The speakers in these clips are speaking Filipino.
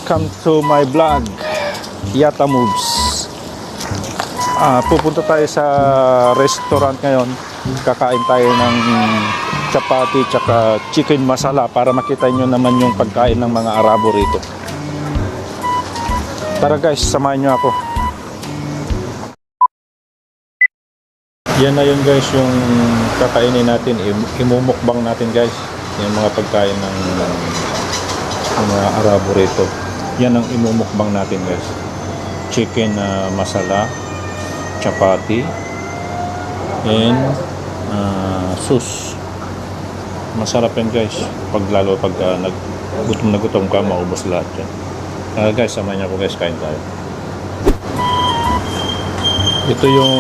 Welcome to my vlog, Yata Moves. Pupunta tayo sa restaurant ngayon. Kakain tayo ng chapati tsaka chicken masala para makita nyo naman yung pagkain ng mga Arabo rito. Tara guys, samahan nyo ako. Yan na yun guys, yung kakainin natin. Imumukbang natin guys yung mga pagkain ng mga Arabo rito. Yan ang imumukbang natin guys. Chicken masala, chapati, and sus. Masarap yan guys. Lalo pag gutom na gutom ka, maubos lahat yan. Guys, samahan niyo ako guys, kain tayo. Ito yung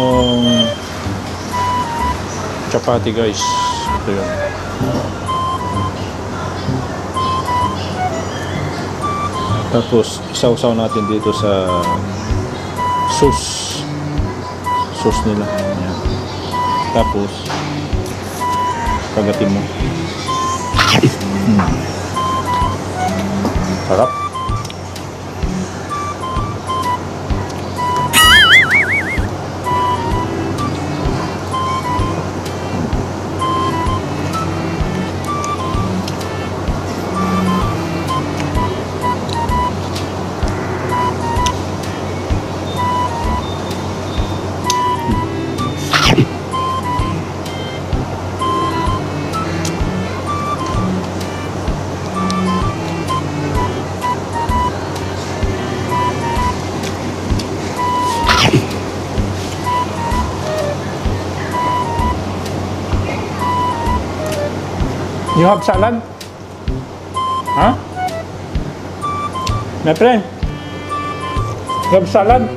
chapati guys. Ito yun. Tapos isaw-saw natin dito sa sauce nila. Ayan. Tapos kagatin mo. Sarap. You have salad? Huh? My friend? You have salad?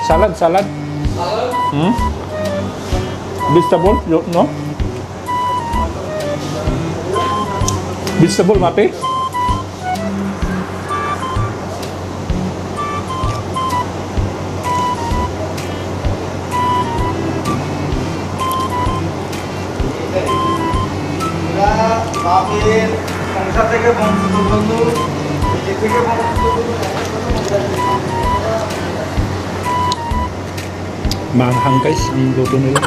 Salad? Salad? Hmm? Vegetable? No? Vegetable, Mapi? বাপের সংসার থেকে বন্ধু নিজে থেকে Manghang guys, ang luto nila.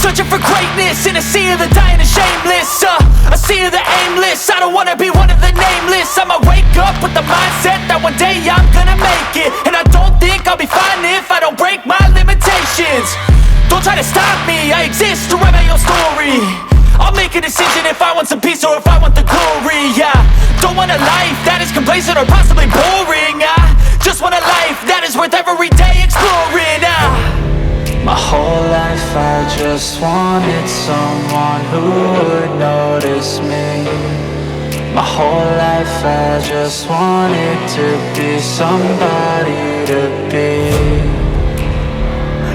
Searching for greatness in a sea of the dying and shameless, a sea of the aimless. I don't wanna be one of the nameless. I'ma wake up with the mindset that one day I'm gonna make it, and I don't think I'll be fine if I don't break my limitations. Don't try to stop me, I exist to write my own story. I'll make a decision if I want some peace or if I want the glory. Yeah, don't want a life that is complacent or possibly boring. I just want a life that is worth every day exploring. My whole life I just wanted someone who would notice me. My whole life I just wanted to be somebody to be.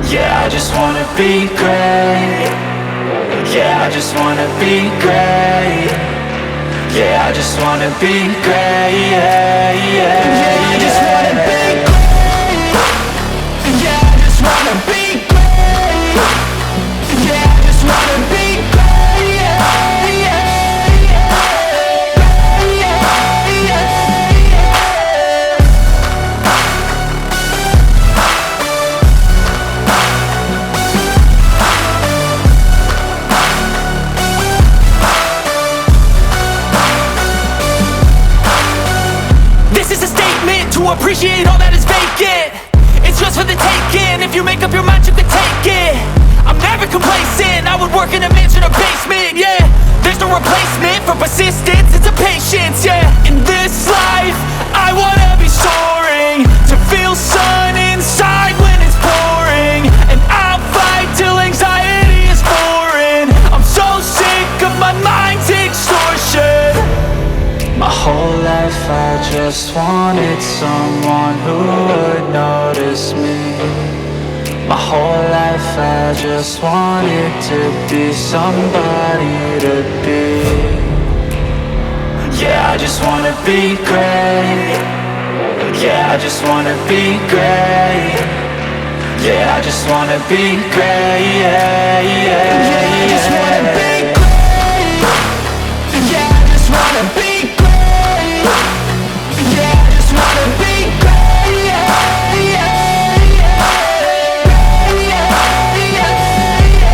Yeah, I just wanna be great. Yeah, I just wanna be great. Yeah, I just wanna be great. Yeah, yeah, I just wanna be great. Yeah, I just wanna be great. Yeah, I just wanna be great. Yeah, yeah, yeah. Yeah, yeah, yeah. This is a statement to appreciate all that is vacant. It's just for the taking. If you make up your mind, you can take it. I'm never complacent. I would work in a mansion or basement. Yeah, there's no replacement for persistence. It's a patience. Yeah, in this life, I wanna be soaring, to feel sun inside when it's pouring, and I'll fight till anxiety is foreign. I'm so sick of my mind's extortion. My whole life I just wanted someone who would notice me. My whole life I just wanted to be somebody to be. Yeah, I just wanna be great. Yeah, I just wanna be great. Yeah, I just wanna be great. Yeah, yeah, yeah. I just wanna be great. Yeah, I just wanna be great. Yeah, I just wanna be great. Yeah, yeah, yeah. Yeah, yeah, yeah.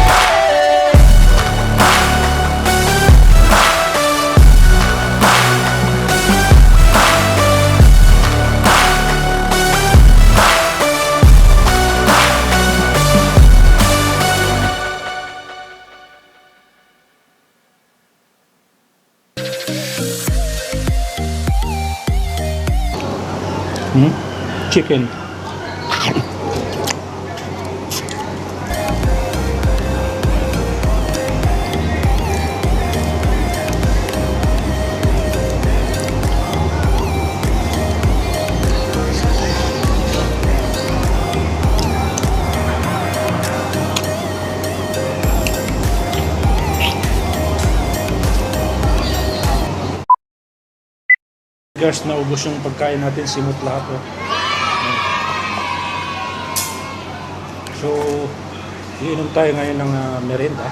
Chicken. Guys, naubos yung pagkain natin, simot lahat. Oh. So, iinom tayo ngayon ng merienda.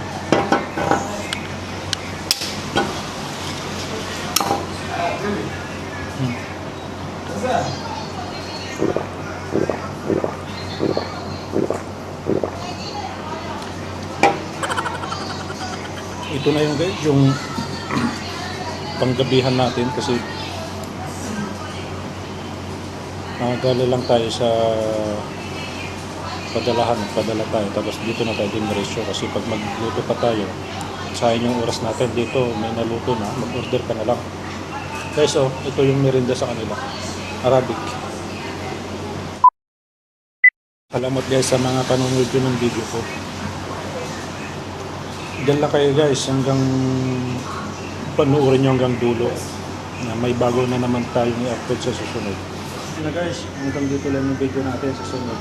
Ito na yung guys, yung panggabihan natin kasi gala lang tayo sa padala tayo tapos dito na tayo diniresyo kasi pag magluto pa tayo sayang yung oras natin dito, may naluto na, mag-order ka na lang guys. Oh, ito yung merienda sa kanila, Arabic. Salamat guys sa mga panonood yun ng video ko. Diyan lang kayo guys hanggang panoorin nyo hanggang dulo na may bago na naman tayong i-upload sa susunod na guys. Hanggang dito lang yung video natin. Sa susunod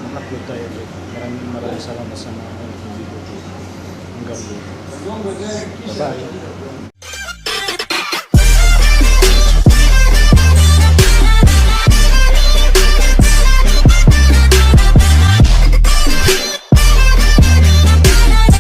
mag-upload tayo ulit. Maraming salamat sa mga video ko hanggang dito. Bye bye.